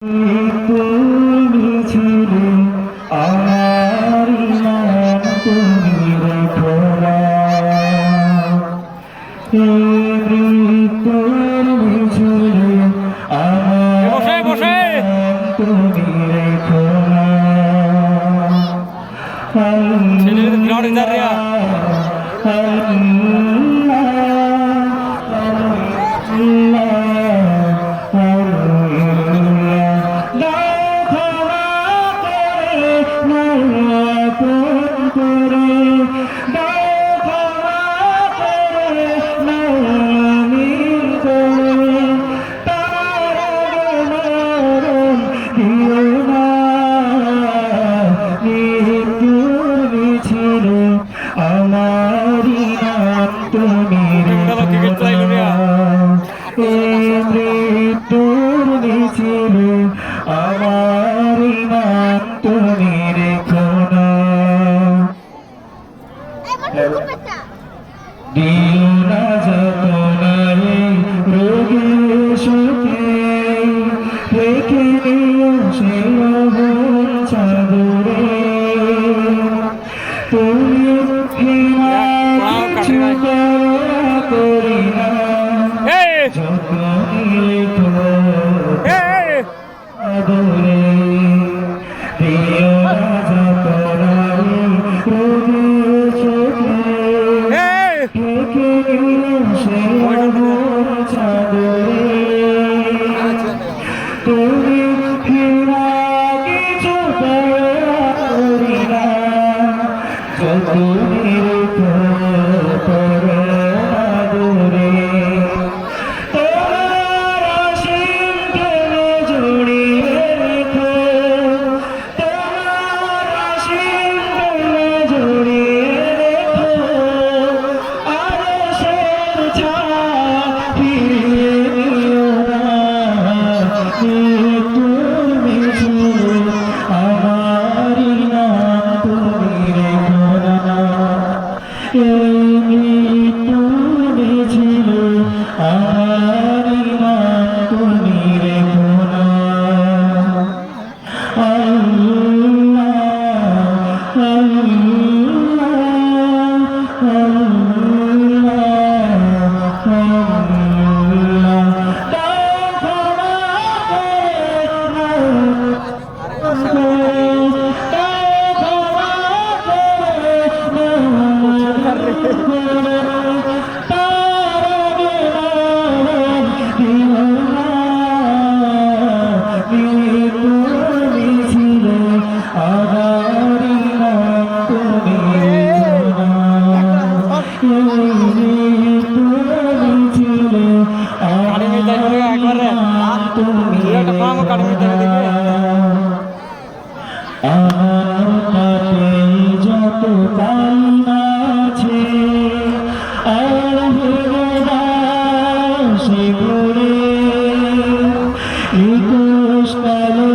তুমি ছিলে আমার ইমান, তুমি রেখো না এই মৃত্যুর মিছিলে আমার ইমান, তুমি রেখো না। আমারি নাম তুমি মৃত্যুর মিছিলে আমারি নাম তুমি রেখো না। দিও না যতনায় রোগে শোকে, রেখে নিও সে অবন চাদরে। তুমি কিছু করি না, যত রেখো আদরে। দিও না যতনায় রোগে শোকে, রেখে নিও সে অবন চাদরে। তুমি ফিরা কিছু করি না, যত রেখো আদরে। তোমার অসীম প্রেমে জড়িয়ে রেখো, তোমার অসীম প্রেমে জড়িয়ে রেখো। আরশের ছায়া ফিরিয়ে নিও না, মৃত্যুর মিছিলে আমারি নাম তুমি রেখো না। এই মৃত্যুর মিছিলে আমারি নাম তুমি রেখো না। আল্লাহ আল্লাহ আল্লাহ আল্লাহ। যত কান্না আছে আর সেগুলো 21 কালো